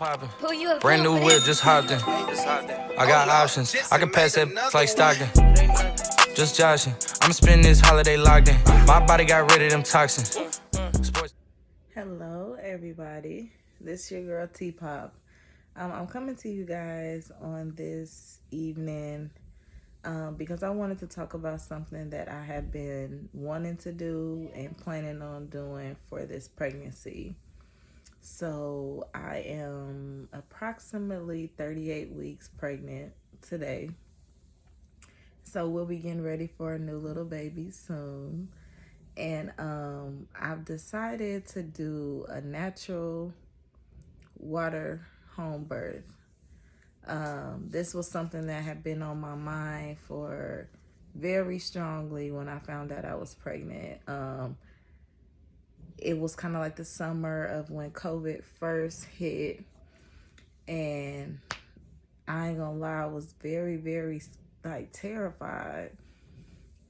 poppin'. Brand new whip, just hopped in. I got options. I can pass that like Stockton. Just joshing. I'm spending this holiday locked in. My body got rid of them toxins. Hello, everybody. This your girl T-Pop. I'm coming to you guys on this evening because I wanted to talk about something that I have been wanting to do and planning on doing for this pregnancy. So I am approximately 38 weeks pregnant today. So we'll be getting ready for a new little baby soon. And I've decided to do a natural water home birth. This was something that had been on my mind for very strongly when I found out I was pregnant. It was kind of like the summer of when COVID first hit, and I ain't gonna lie, I was very, very terrified.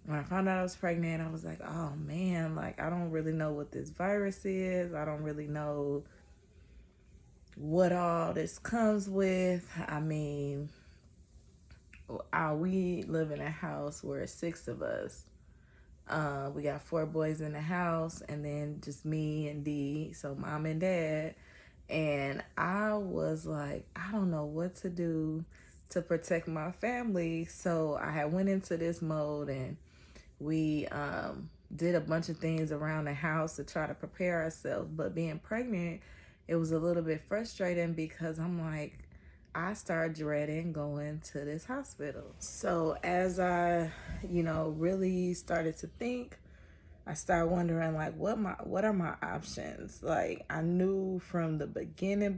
When I found out I was pregnant, I was like, oh man, I don't really know what this virus is. I don't really know what all this comes with. I mean, we live in a house where it's 6 of us. We got 4 boys in the house, and then just me and D, so mom and dad. And I was like, I don't know what to do to protect my family. So I had went into this mode, and we did a bunch of things around the house to try to prepare ourselves. But being pregnant, it was a little bit frustrating because I'm like, I started dreading going to this hospital. So as I, really started to think, I started wondering what are my options? Like, I knew from the beginning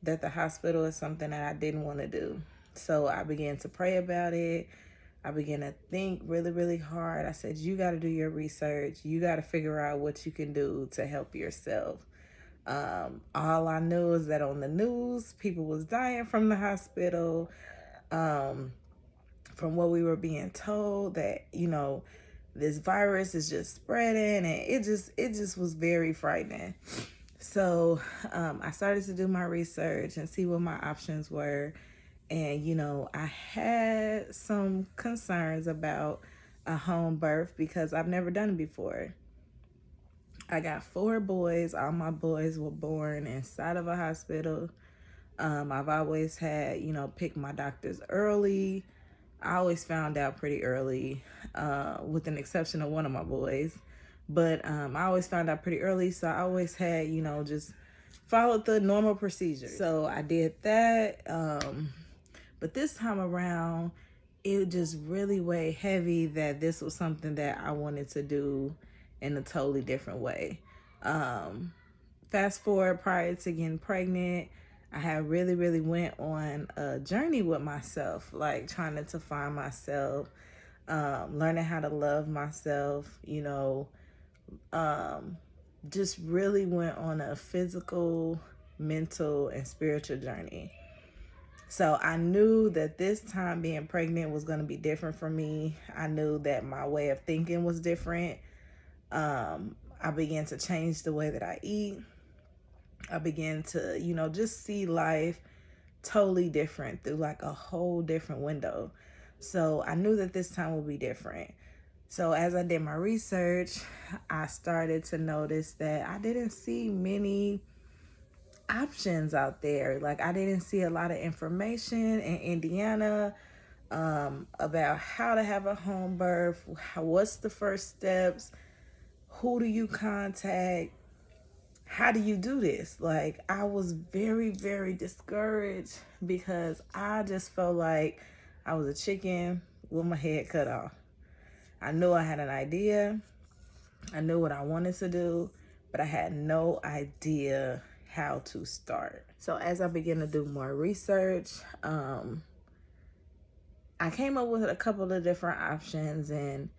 that the hospital is something that I didn't want to do. So I began to pray about it. I began to think really, really hard. I said, you got to do your research. You got to figure out what you can do to help yourself. All I knew is that on the news, people was dying from the hospital. From what we were being told, that, this virus is just spreading, and it just was very frightening. So I started to do my research and see what my options were. And, I had some concerns about a home birth because I've never done it before. I got 4 boys. All my boys were born inside of a hospital. I've always had, picked my doctors early. I always found out pretty early, with an exception of one of my boys. But I always found out pretty early, so I always had, just followed the normal procedure. So I did that. But this time around, it just really weighed heavy that this was something that I wanted to do in a totally different way. Fast forward, prior to getting pregnant, I had really, really went on a journey with myself, like trying to find myself, learning how to love myself, just really went on a physical, mental, and spiritual journey. So I knew that this time being pregnant was going to be different for me. I knew that my way of thinking was different. I began to change the way that I eat. I began to, just see life totally different through a whole different window. So I knew that this time would be different. So as I did my research, I started to notice that I didn't see many options out there. I didn't see a lot of information in Indiana about how to have a home birth, what's the first steps, who do you contact, how do you do this? I was very, very discouraged because I just felt like I was a chicken with my head cut off. I knew I had an idea. I knew what I wanted to do, but I had no idea how to start. So as I began to do more research, I came up with a couple of different options, and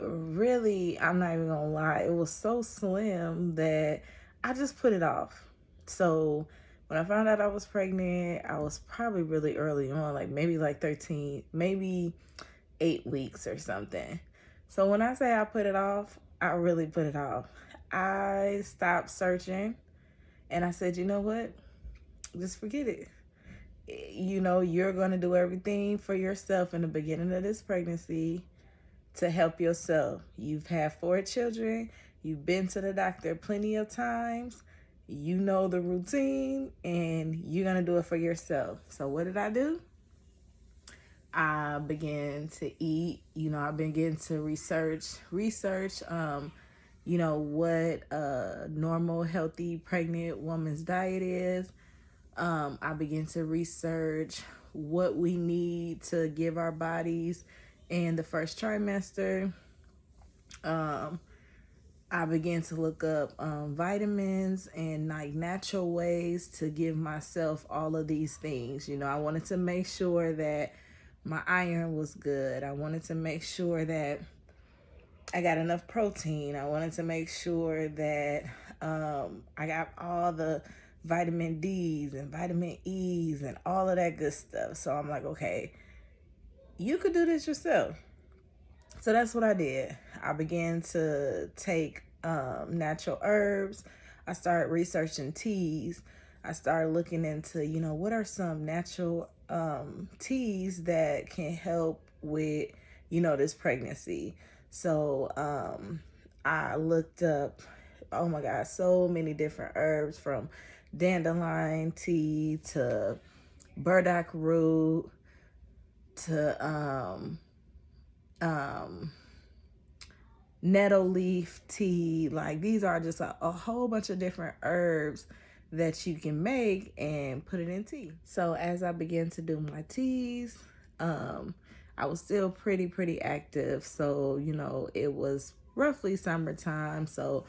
really, I'm not even gonna lie, it was so slim that I just put it off. So when I found out I was pregnant, I was probably really early on, maybe 13, maybe 8 weeks or something. So when I say I put it off, I really put it off. I stopped searching And I said, you know what? Just forget it. You know, you're going to do everything for yourself in the beginning of this pregnancy to help yourself. You've had 4 children. You've been to the doctor plenty of times. You know the routine, and you're going to do it for yourself. So what did I do? I began to eat. You know, I've been getting to research, you know, what a normal, healthy, pregnant woman's diet is. I began to research what we need to give our bodies in the first trimester. I began to look up vitamins and like natural ways to give myself all of these things. You know, I wanted to make sure that my iron was good. I wanted to make sure that I got enough protein. I wanted to make sure that I got all the vitamin D's and vitamin E's and all of that good stuff. So I'm like, okay, you could do this yourself. So that's what I did. I began to take natural herbs. I started researching teas. I started looking into, you know, what are some natural teas that can help with, you know, this pregnancy. So I looked up, oh my God, so many different herbs, from dandelion tea to burdock root to nettle leaf tea. Like, these are just a whole bunch of different herbs that you can make and put it in tea. So as I began to do my teas, I was still pretty active. So, you know, it was roughly summertime. So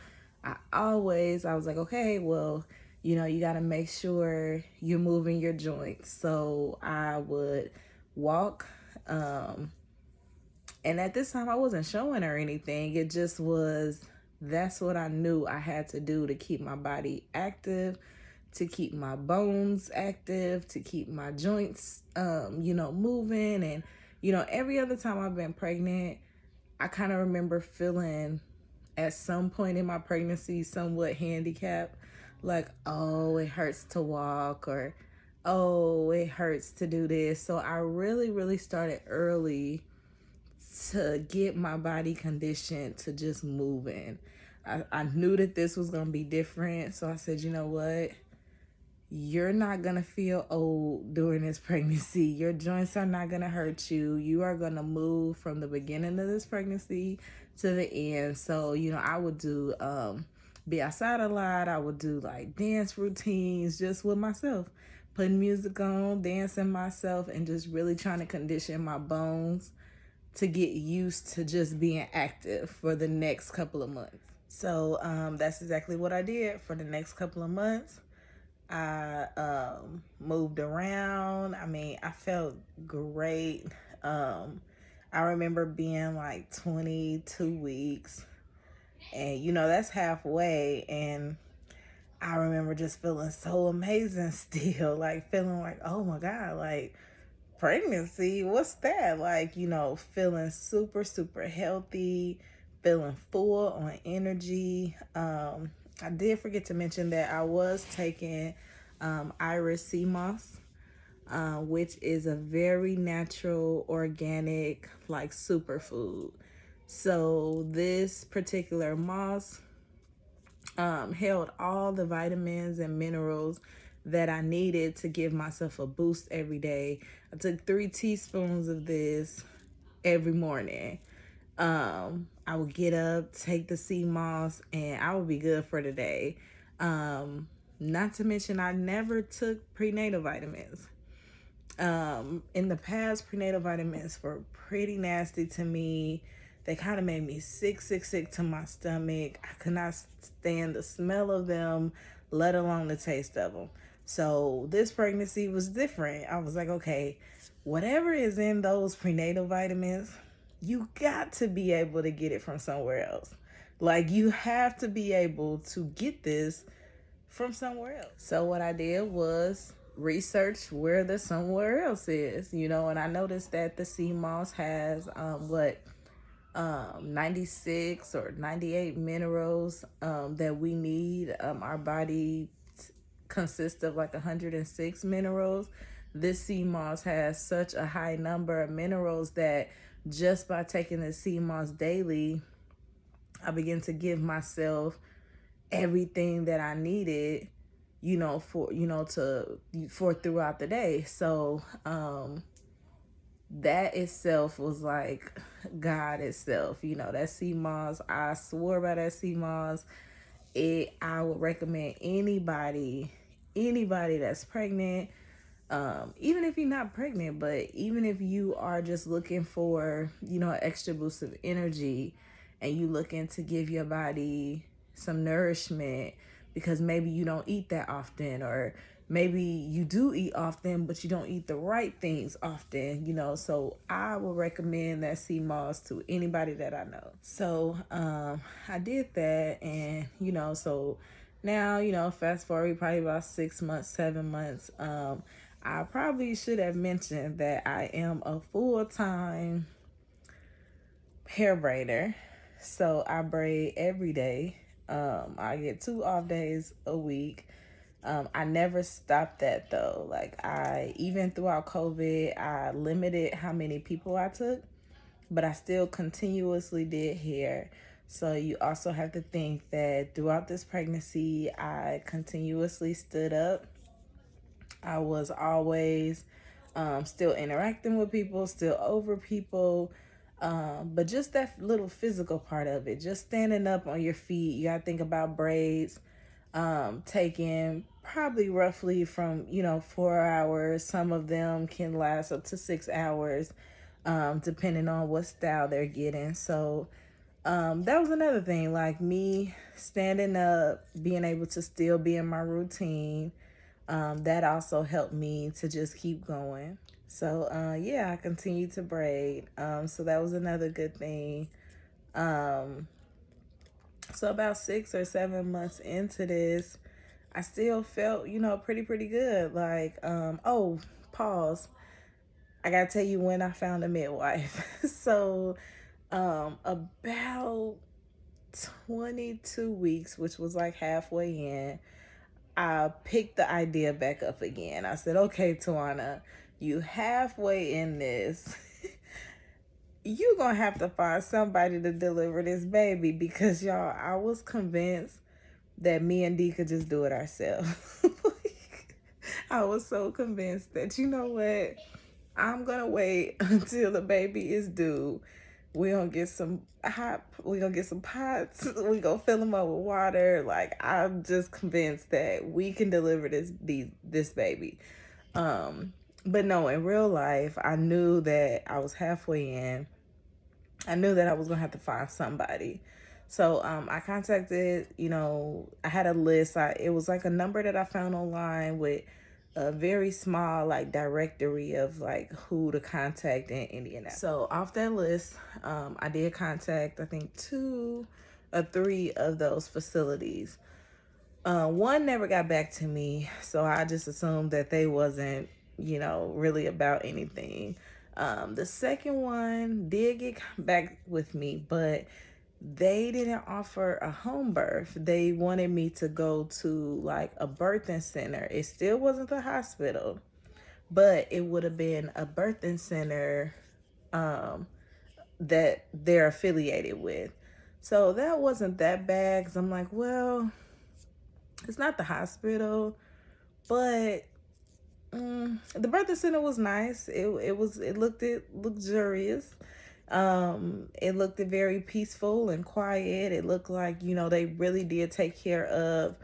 I was like, okay, well, you know, you got to make sure you're moving your joints. So I would walk, and at this time, I wasn't showing her anything. It just was, that's what I knew I had to do to keep my body active, to keep my bones active, to keep my joints, you know, moving. And, you know, every other time I've been pregnant, I kind of remember feeling at some point in my pregnancy somewhat handicapped. Like, oh, it hurts to walk, or, oh, it hurts to do this. So I really started early to get my body conditioned to just moving. I knew that this was going to be different. So I said, you know what? You're not going to feel old during this pregnancy. Your joints are not going to hurt you. You are going to move from the beginning of this pregnancy to the end. So, you know, I would do, be outside a lot. I would do like dance routines just with myself, putting music on, dancing myself, and just really trying to condition my bones to get used to just being active for the next couple of months. So that's exactly what I did for the next couple of months. I moved around. I mean, I felt great. I remember being like 22 weeks, and you know, that's halfway. And I remember just feeling so amazing still, like feeling like, oh my God, like, pregnancy, what's that? Like, you know, feeling super healthy, feeling full on energy. I did forget to mention that I was taking Iris sea moss, which is a very natural, organic, like, superfood. So this particular moss held all the vitamins and minerals that I needed to give myself a boost every day. I took 3 teaspoons of this every morning. I would get up, take the sea moss, and I would be good for the day. Not to mention, I never took prenatal vitamins. In the past, prenatal vitamins were pretty nasty to me. They kind of made me sick to my stomach. I could not stand the smell of them, let alone the taste of them. So this pregnancy was different. I was like, okay, whatever is in those prenatal vitamins, you got to be able to get it from somewhere else. Like, you have to be able to get this from somewhere else. So what I did was research where the somewhere else is, you know, and I noticed that the sea moss has 96 or 98 minerals that we need. Our body consists of like 106 minerals. This sea moss has such a high number of minerals that just by taking the sea moss daily, I began to give myself everything that I needed, for throughout the day. So that itself was like God itself. That sea moss, I swore by that sea moss. I would recommend anybody that's pregnant, even if you're not pregnant, but even if you are just looking for, an extra boost of energy, and you looking to give your body some nourishment because maybe you don't eat that often, or maybe you do eat often, but you don't eat the right things often, so I would recommend that sea moss to anybody that I know. So I did that, and so now, fast forward probably about 6 months, 7 months, I probably should have mentioned that I am a full-time hair braider. So I braid every day. I get 2 off days a week. I never stopped that though. Like, even throughout COVID, I limited how many people I took, but I still continuously did hair. So you also have to think that throughout this pregnancy, I continuously stood up. I was always still interacting with people, still over people. But just that little physical part of it, just standing up on your feet, you got to think about braids taking probably roughly from, 4 hours. Some of them can last up to 6 hours, depending on what style they're getting. So that was another thing, like me standing up, being able to still be in my routine. That also helped me to just keep going. So yeah, I continued to braid. So that was another good thing. So about 6 or 7 months into this, I still felt, pretty good. Like, oh, pause. I gotta tell you when I found a midwife. So about 22 weeks, which was like halfway in, I picked the idea back up again. I said, okay, Tawana, you halfway in this. You gonna have to find somebody to deliver this baby, because y'all, I was convinced that me and Dee could just do it ourselves. I was so convinced that, you know what, I'm gonna wait until the baby is due. We gonna get some pots. We gonna fill them up with water. Like, I'm just convinced that we can deliver this baby. But no, in real life, I knew that I was halfway in. I knew that I was gonna have to find somebody. So I contacted, I had a list. It was like a number that I found online with a very small like directory of like who to contact in Indianapolis. So off that list, I did contact, I think 2 or 3 of those facilities. One never got back to me, so I just assumed that they wasn't, really about anything. The second one did get back with me, but they didn't offer a home birth. They wanted me to go to like a birthing center. It still wasn't the hospital, but it would have been a birthing center that they're affiliated with. So that wasn't that bad, because I'm like, well, it's not the hospital, but the birthing center was nice. It looked luxurious. It looked very peaceful and quiet. It looked like, they really did take care of,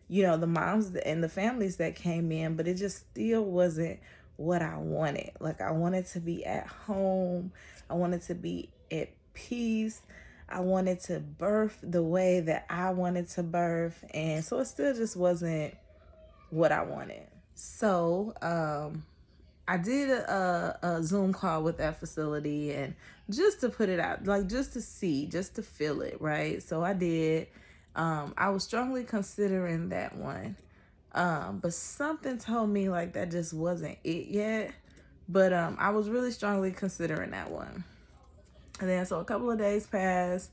the moms and the families that came in, but it just still wasn't what I wanted. Like, I wanted to be at home. I wanted to be at peace. I wanted to birth the way that I wanted to birth. And so it still just wasn't what I wanted. So, I did a Zoom call with that facility, and just to put it out, like just to see, just to feel it, right? So I did. I was strongly considering that one. But something told me like that just wasn't it yet. But I was really strongly considering that one. And then so a couple of days passed,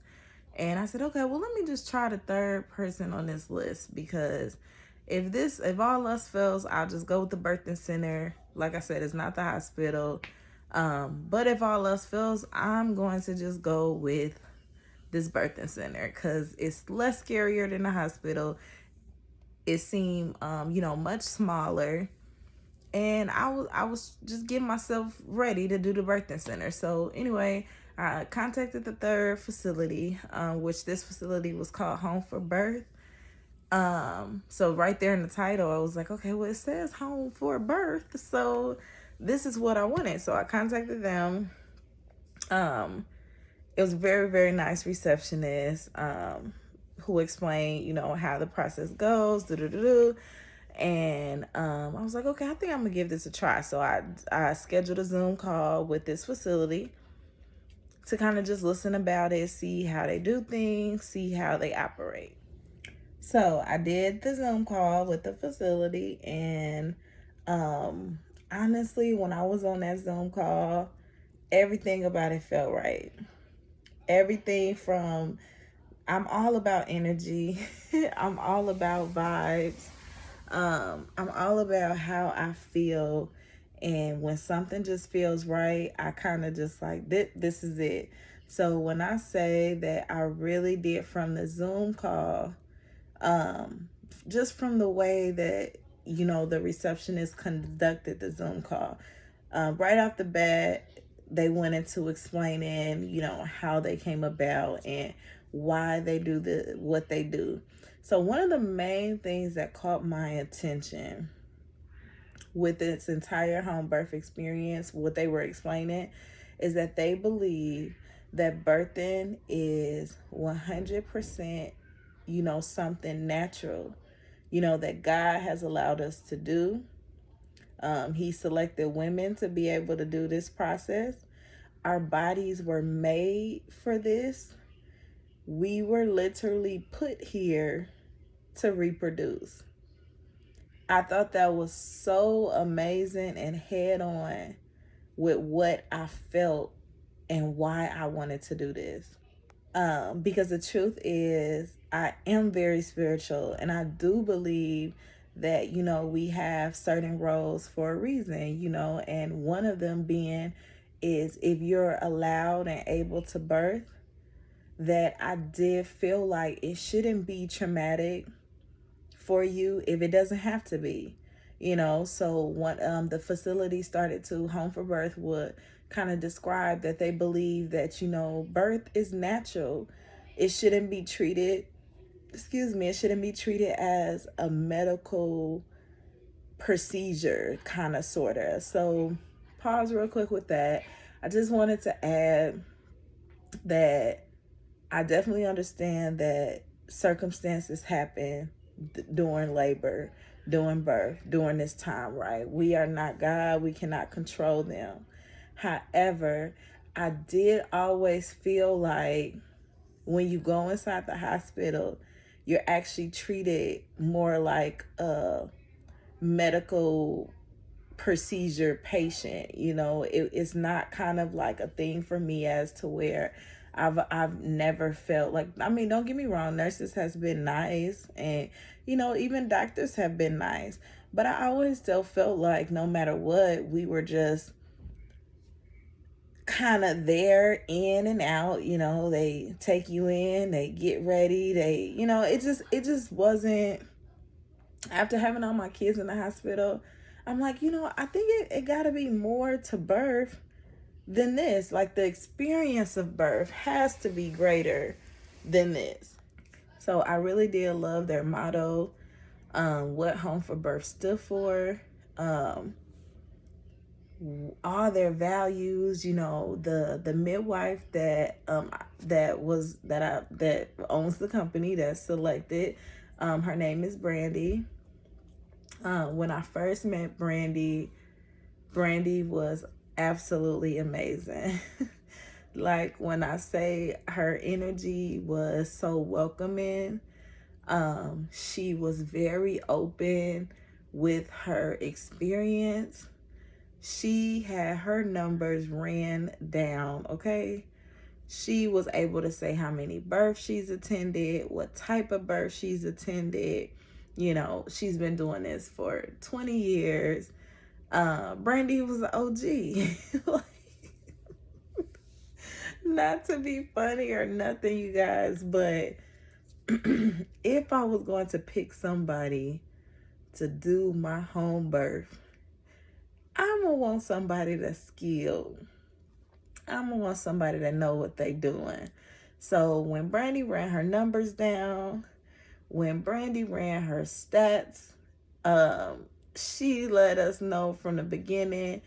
and I said, okay, well, let me just try the third person on this list, because if all else fails, I'll just go with the birthing center. Like I said, it's not the hospital. But if all else fails, I'm going to just go with this birthing center because it's less scarier than the hospital. It seemed, much smaller, and I was just getting myself ready to do the birthing center. So anyway, I contacted the third facility, which this facility was called Home for Birth. So right there in the title, I was like, okay, well, it says Home for Birth, so this is what I wanted. So I contacted them. It was a very, very nice receptionist, who explained, how the process goes, and I was like, okay, I think I'm gonna give this a try. So I scheduled a Zoom call with this facility to kind of just listen about it, see how they do things, see how they operate. So I did the Zoom call with the facility, and honestly, when I was on that Zoom call, everything about it felt right. Everything from, I'm all about energy. I'm all about vibes. I'm all about how I feel. And when something just feels right, I kind of just like, this is it. So when I say that I really did from the Zoom call, just from the way that, the receptionist conducted the Zoom call, right off the bat, they went into explaining, how they came about and why they do what they do. So one of the main things that caught my attention with this entire home birth experience, what they were explaining, is that they believe that birthing is 100%, something natural, that God has allowed us to do. He selected women to be able to do this process. Our bodies were made for this. We were literally put here to reproduce. I thought that was so amazing and head on with what I felt and why I wanted to do this. Because the truth is, I am very spiritual, and I do believe that, we have certain roles for a reason, and one of them being is if you're allowed and able to birth, that I did feel like it shouldn't be traumatic for you if it doesn't have to be, So when the facility started to Home for Birth would kind of describe that they believe that, birth is natural. It shouldn't be treated, it shouldn't be treated as a medical procedure, kind of, sort of. So pause real quick with that. I just wanted to add that I definitely understand that circumstances happen during labor, during birth, during this time, right? We are not God. We cannot control them. However, I did always feel like when you go inside the hospital, you're actually treated more like a medical procedure patient. It's not kind of like a thing for me as to where I've never felt like, don't get me wrong, nurses has been nice, and even doctors have been nice, but I always still felt like no matter what, we were just kind of there, in and out. They take you in, they get ready, it just wasn't. After having all my kids in the hospital, I'm like, I think it gotta be more to birth than this. Like, the experience of birth has to be greater than this. So I really did love their motto, what Home for Birth stood for, all their values. The midwife that owns the company that selected, her name is Brandy. When I first met Brandy was absolutely amazing. Like, when I say her energy was so welcoming, she was very open with her experience. She had her numbers ran down, okay? She was able to say how many births she's attended, what type of birth she's attended, You know, she's been doing this for 20 years. Brandy was an OG. Like, not to be funny or nothing, you guys, but if I was going to pick somebody to do my home birth, I'm gonna want somebody that's skilled. I'm gonna want somebody that know what they doing. So when Brandy ran her numbers down, when Brandy ran her stats, she let us know from the beginning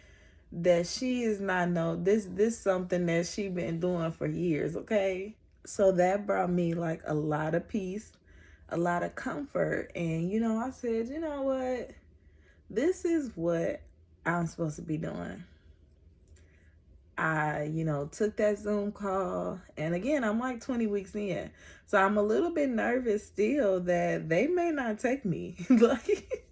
that she is not this something that she been doing for years, okay? So that brought me like a lot of peace, a lot of comfort. And you know, I said, you know what? This is what I'm supposed to be doing. I, took that Zoom call, and again, I'm like 20 weeks in. So I'm a little bit nervous still that they may not take me. Like,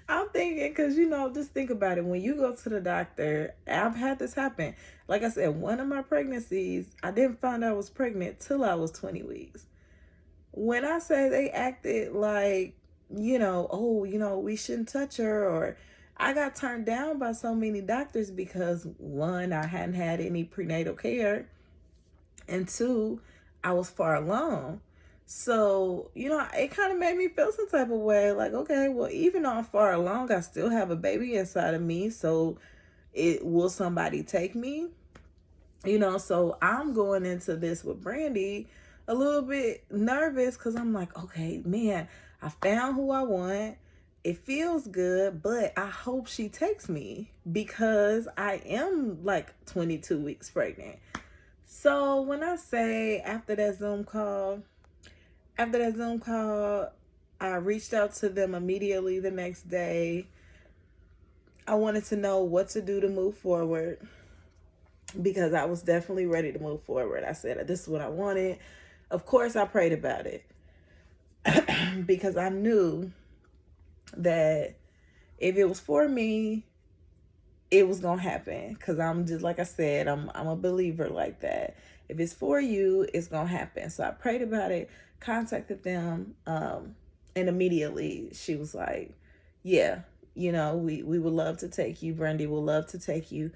I'm thinking, because, just think about it. When you go to the doctor, I've had this happen. Like I said, one of my pregnancies, I didn't find out I was pregnant till I was 20 weeks. When I say they acted like, we shouldn't touch her, or I got turned down by so many doctors because, one, I hadn't had any prenatal care, and two, I was far along. So, it kind of made me feel some type of way. Like, okay, well, even though I'm far along, I still have a baby inside of me. So, will somebody take me? So I'm going into this with Brandy a little bit nervous because I'm like, okay, man, I found who I want. It feels good, but I hope she takes me because I am like 22 weeks pregnant. So when I say after that Zoom call, I reached out to them immediately the next day. I wanted to know what to do to move forward, because I was definitely ready to move forward. I said, this is what I wanted. Of course, I prayed about it because I knew that if it was for me, it was going to happen. Because I'm just, like I said, I'm a believer like that. If it's for you, it's going to happen. So I prayed about it, contacted them, and immediately she was like, yeah, we would love to take you. Brandy would love to take you.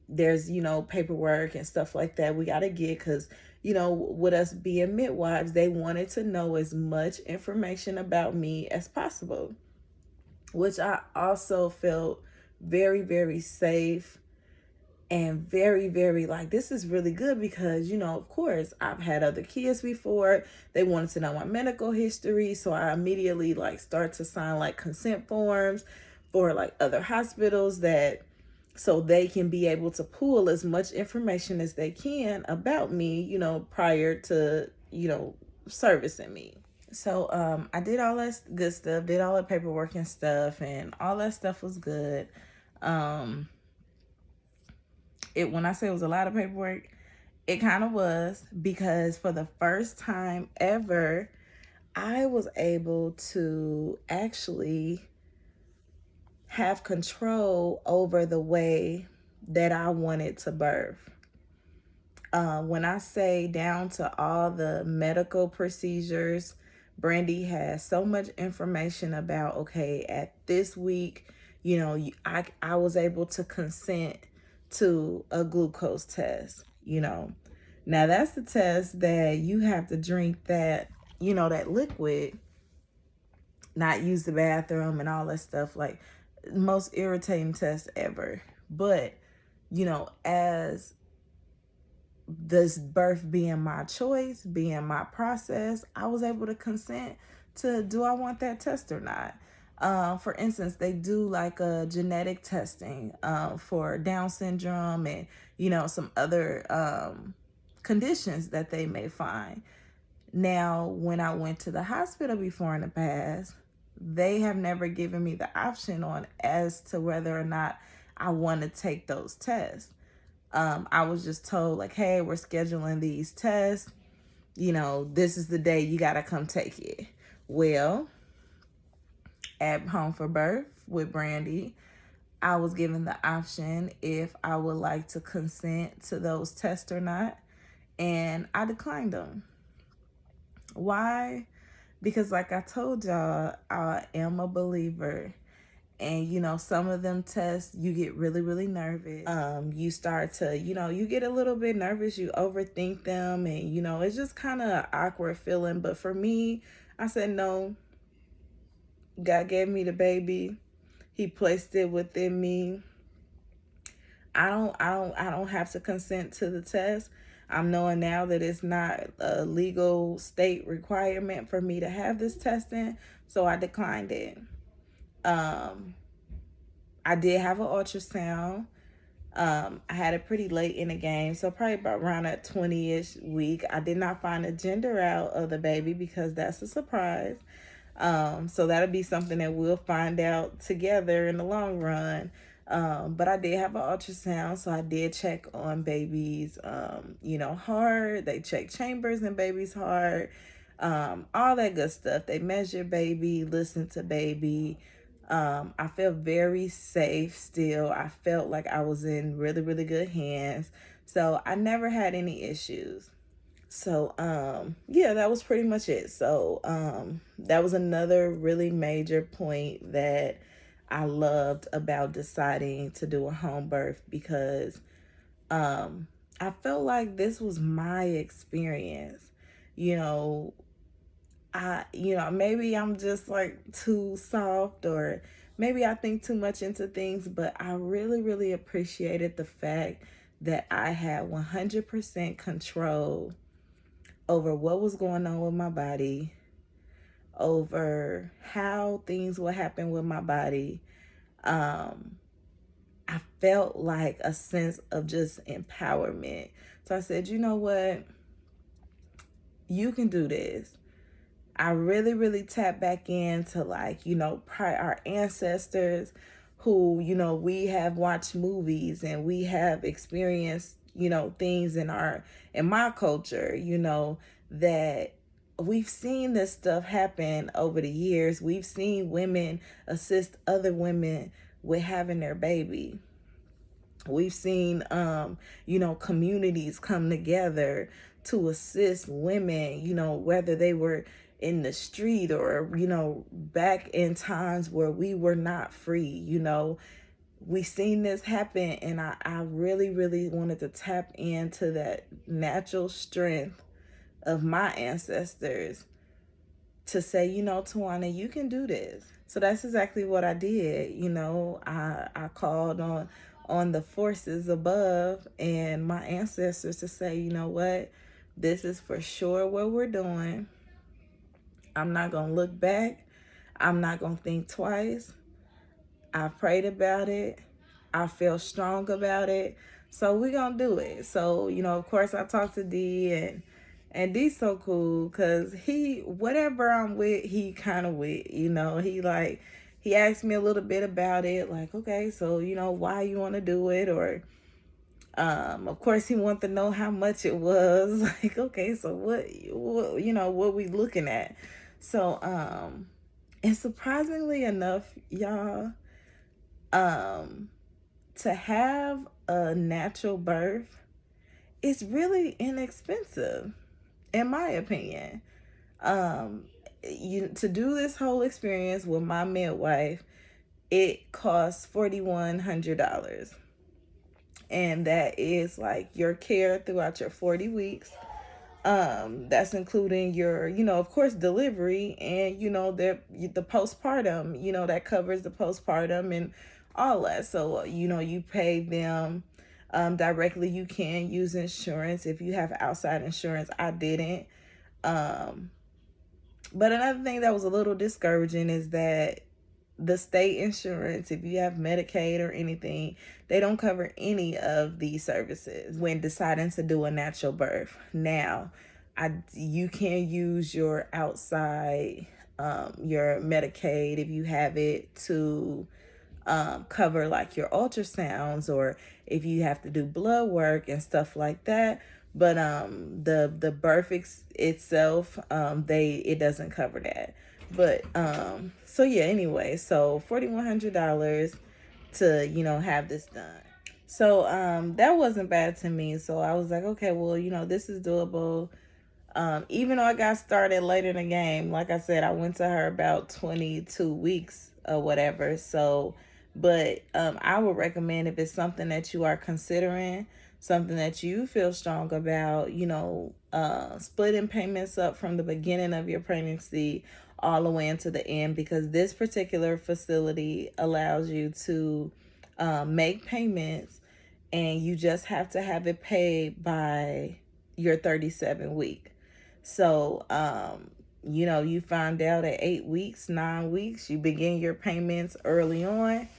There's, paperwork and stuff like that we got to get, because, with us being midwives, they wanted to know as much information about me as possible, which I also felt very, very safe and very, very like, this is really good because, of course, I've had other kids before. They wanted to know my medical history. So I immediately start to sign consent forms for other hospitals, so they can be able to pull as much information as they can about me, prior to, servicing me. So I did all that good stuff, did all the paperwork and stuff, and all that stuff was good. When I say it was a lot of paperwork, it kind of was, because for the first time ever, I was able to actually have control over the way that I wanted to birth. When I say down to all the medical procedures, Brandy has so much information about, okay, at this week, I was able to consent to a glucose test. Now that's the test that you have to drink that liquid, not use the bathroom and all that stuff, like most irritating test ever. But as this birth being my choice, being my process, I was able to consent to, do I want that test or not? For instance, they do a genetic testing for Down syndrome and some other conditions that they may find. Now, when I went to the hospital before in the past, they have never given me the option on as to whether or not I want to take those tests. I was just told hey, we're scheduling these tests. This is the day you got to come take it. Well, at Home for Birth with Brandy, I was given the option if I would like to consent to those tests or not. And I declined them. Why? Because like I told y'all, I am a believer. And some of them tests you get really, really nervous. You start to, you get a little bit nervous, you overthink them, and it's just kind of an awkward feeling. But for me, I said no. God gave me the baby. He placed it within me. I don't have to consent to the test. I'm knowing now that it's not a legal state requirement for me to have this testing, so I declined it. I did have an ultrasound. I had it pretty late in the game, so probably about around that 20-ish week. I did not find the gender out of the baby because that's a surprise. So that'll be something that we'll find out together in the long run. But I did have an ultrasound, so I did check on baby's, heart. They check chambers in baby's heart, all that good stuff. They measure baby, listen to baby. I felt very safe still. I felt like I was in really, really good hands. So I never had any issues. So, yeah, that was pretty much it. So, that was another really major point that I loved about deciding to do a home birth because, I felt like this was my experience. You know, maybe I'm just like too soft, or maybe I think too much into things, but I really, really appreciated the fact that I had 100% control over what was going on with my body, over how things would happen with my body. I felt like a sense of just empowerment. So I said, you know what? You can do this. I really, really tapped back into our ancestors who, we have watched movies and we have experienced, things in my culture, that we've seen this stuff happen over the years. We've seen women assist other women with having their baby. We've seen, communities come together to assist women, whether they were in the street or, back in times where we were not free. We seen this happen, and I really, really wanted to tap into that natural strength of my ancestors to say, Tawana, you can do this. So that's exactly what I did. I called on the forces above and my ancestors to say, you know what, this is for sure what we're doing. I'm not going to look back. I'm not going to think twice. I prayed about it. I feel strong about it. So we're going to do it. So, of course I talked to D, and D's so cool because whatever I'm with, he kind of with, he asked me a little bit about it. Like, okay, so, why you want to do it? Or, of course he wanted to know how much it was. Like, okay, so what we looking at? So, and surprisingly enough, y'all, to have a natural birth is really inexpensive, in my opinion. To do this whole experience with my midwife, it costs $4,100. And that is like your care throughout your 40 weeks. That's including your, of course, delivery and, the postpartum, that covers the postpartum and all that. So, you pay them directly. You can use insurance if you have outside insurance. I didn't. But another thing that was a little discouraging is that the state insurance, if you have Medicaid or anything, they don't cover any of these services when deciding to do a natural birth. Now, you can use your outside, your Medicaid, if you have it, to cover like your ultrasounds, or if you have to do blood work and stuff like that. But the birth itself, it doesn't cover that. But so yeah, anyway, so $4,100 to have this done. So that wasn't bad to me. So I was like, okay, well, this is doable. Even though I got started later in the game, like I said, I went to her about 22 weeks or whatever. So, but I would recommend, if it's something that you are considering, something that you feel strong about, splitting payments up from the beginning of your pregnancy all the way into the end, because this particular facility allows you to make payments, and you just have to have it paid by your 37 week. So, you find out at 8 weeks, 9 weeks, you begin your payments early on.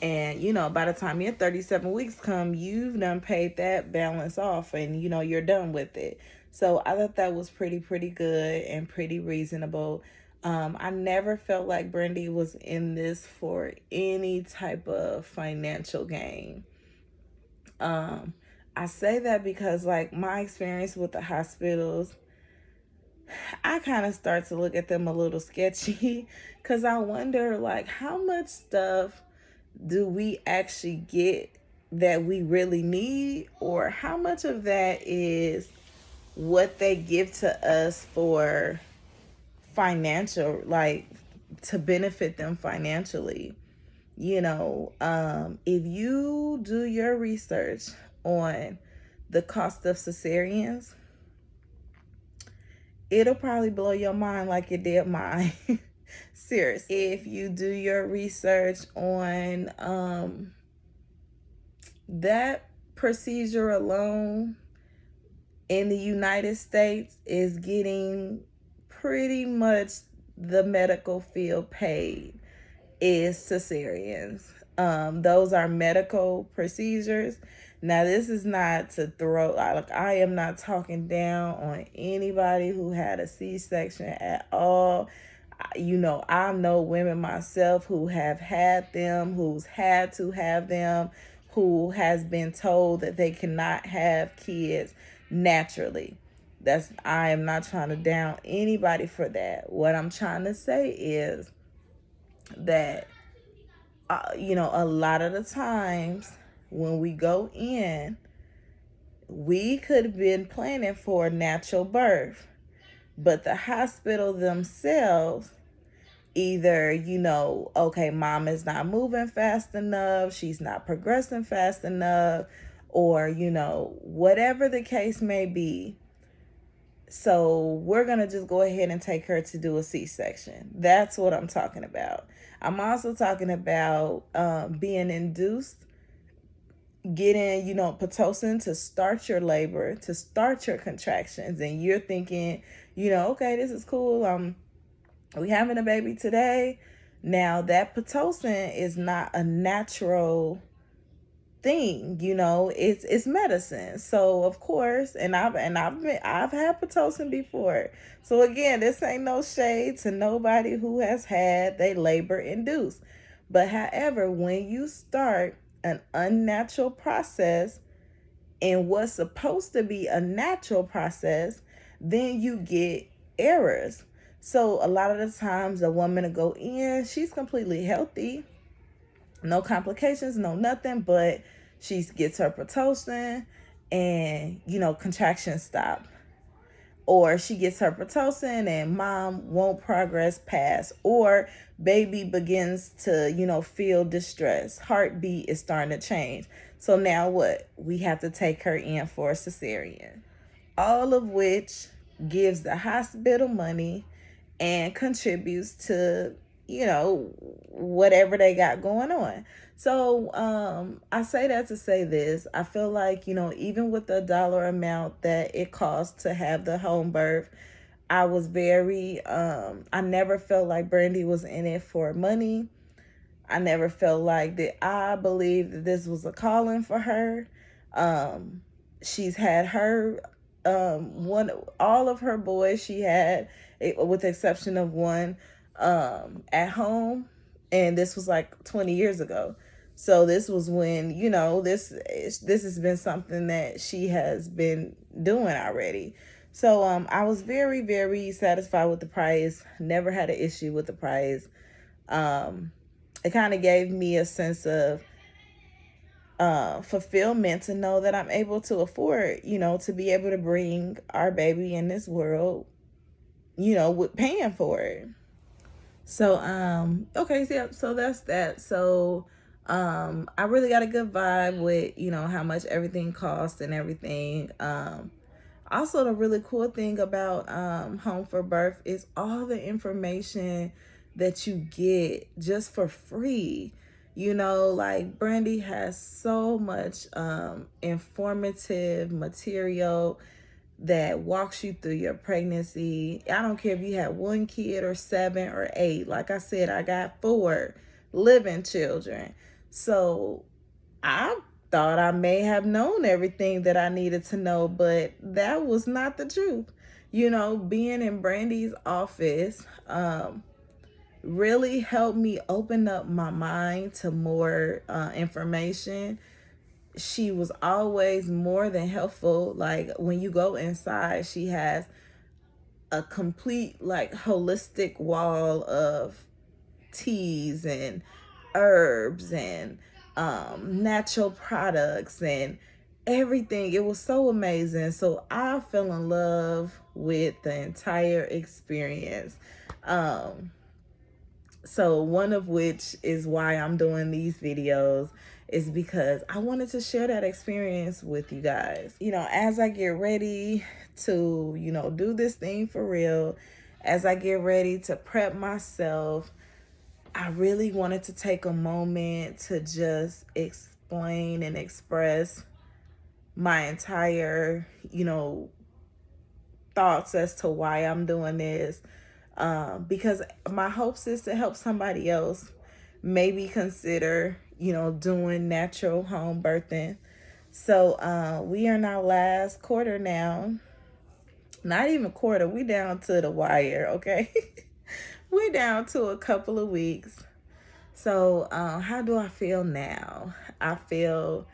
And, by the time your 37 weeks come, you've done paid that balance off, and, you're done with it. So I thought that was pretty good and pretty reasonable. I never felt like Brandy was in this for any type of financial gain. I say that because, like, my experience with the hospitals, I kind of start to look at them a little sketchy, because I wonder, like, how much stuff do we actually get that we really need, or how much of that is what they give to us for financial, like, to benefit them financially. If you do your research on the cost of cesareans, it'll probably blow your mind like it did mine. Seriously. If you do your research on that procedure alone in the United States is getting pretty much the medical field paid is cesareans. Those are medical procedures. Now, this is not to throw, like, I am not talking down on anybody who had a C-section at all. I know women myself who have had them, who's had to have them, who has been told that they cannot have kids naturally. I am not trying to down anybody for that. What I'm trying to say is that, a lot of the times when we go in, we could have been planning for a natural birth, but the hospital themselves either, okay, mom is not moving fast enough, she's not progressing fast enough, or, whatever the case may be. So we're going to just go ahead and take her to do a C-section. That's what I'm talking about. I'm also talking about being induced, getting, Pitocin to start your labor, to start your contractions. And you're thinking, okay, this is cool. We having a baby today. Now, that Pitocin is not a natural thing, it's medicine. So of course, and I've had Pitocin before. So again, this ain't no shade to nobody who has had they labor induced. But however, when you start an unnatural process in what's supposed to be a natural process, then you get errors. So a lot of the times a woman will go in, she's completely healthy, no complications, no nothing, but she gets her Pitocin and, contractions stop. Or she gets her Pitocin and mom won't progress past, or baby begins to, feel distress. Heartbeat is starting to change. So now what? We have to take her in for a cesarean. All of which gives the hospital money and contributes to, whatever they got going on. So I say that to say this. I feel like, even with the dollar amount that it costs to have the home birth, I was very, I never felt like Brandy was in it for money. I never felt like that. I believe that this was a calling for her. She's had her, all of her boys she had, with the exception of one, at home, and this was like 20 years ago. So this was when, this has been something that she has been doing already. So I was very, very satisfied with the price. Never had an issue with the price. It kind of gave me a sense of, fulfillment to know that I'm able to afford, to be able to bring our baby in this world, with paying for it. So, okay, so, yeah, so that's that. So, I really got a good vibe with, how much everything costs and everything. Also, the really cool thing about Home for Birth is all the information that you get just for free. Like Brandy has so much informative material that walks you through your pregnancy. I don't care if you had 1 kid or 7 or 8. Like I said, I got 4 living children. So I thought I may have known everything that I needed to know, but that was not the truth. Being in Brandy's office really helped me open up my mind to more information. She was always more than helpful. Like when you go inside, she has a complete, like, holistic wall of teas and herbs and natural products and everything. It was so amazing. So I fell in love with the entire experience. So one of which is why I'm doing these videos, is because I wanted to share that experience with you guys. As I get ready to, do this thing for real, as I get ready to prep myself, I really wanted to take a moment to just explain and express my entire, thoughts as to why I'm doing this. Because my hopes is to help somebody else maybe consider, doing natural home birthing. So we are in our last quarter now. Not even quarter, we down to the wire, okay? We're down to a couple of weeks. So how do I feel now? I feel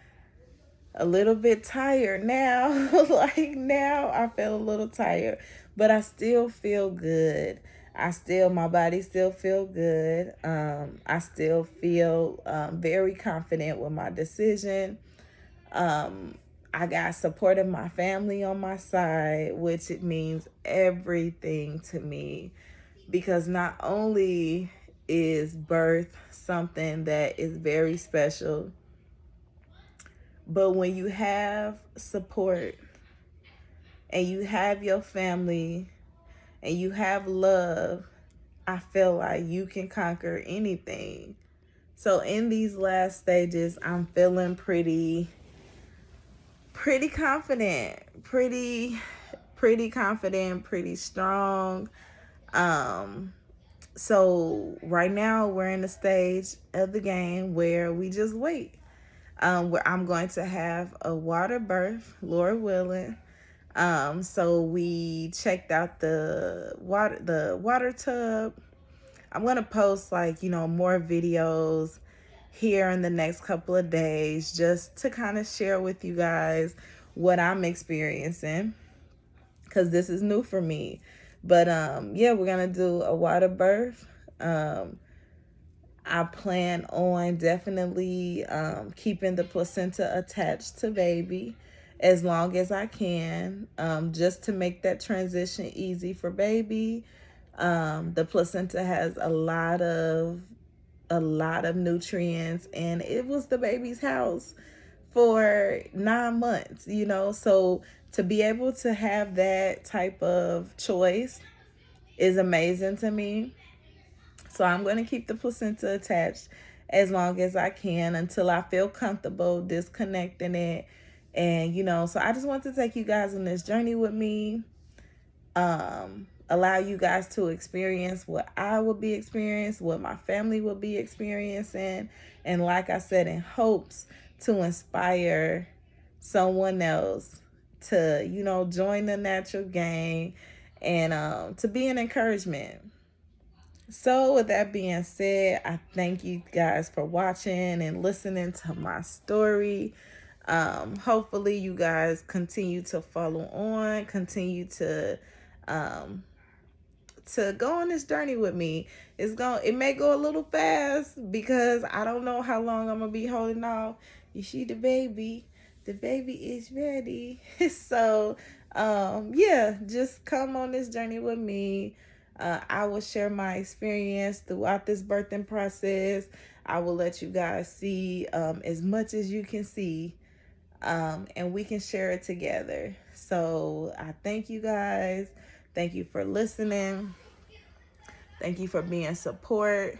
a little bit tired now. Like now I feel a little tired, but I still feel good. My body still feel good. I still feel very confident with my decision. I got support of my family on my side, which it means everything to me, because not only is birth something that is very special, but when you have support and you have your family and you have love, I feel like you can conquer anything. So in these last stages, I'm feeling pretty confident, pretty confident, pretty strong. So right now we're in the stage of the game where we just wait. Where I'm going to have a water birth, Lord willing. So we checked out the water tub. I'm gonna post more videos here in the next couple of days, just to kind of share with you guys what I'm experiencing, because this is new for me. But yeah, we're gonna do a water birth. I plan on definitely keeping the placenta attached to baby as long as I can, just to make that transition easy for baby. The placenta has a lot of nutrients, and it was the baby's house for 9 months, so to be able to have that type of choice is amazing to me. So I'm going to keep the placenta attached as long as I can until I feel comfortable disconnecting it. And, so I just want to take you guys on this journey with me. Allow you guys to experience what I will be experiencing, what my family will be experiencing. And like I said, in hopes to inspire someone else to, join the natural game and to be an encouragement. So with that being said, I thank you guys for watching and listening to my story. Hopefully you guys continue to follow on, continue to go on this journey with me. It may go a little fast because I don't know how long I'm gonna be holding off. You see the baby. The baby is ready. So, yeah, just come on this journey with me. I will share my experience throughout this birthing process. I will let you guys see as much as you can see, and we can share it together. So I thank you guys. Thank you for listening. Thank you for being support.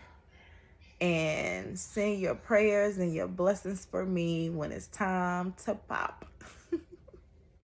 And send your prayers and your blessings for me when it's time to pop.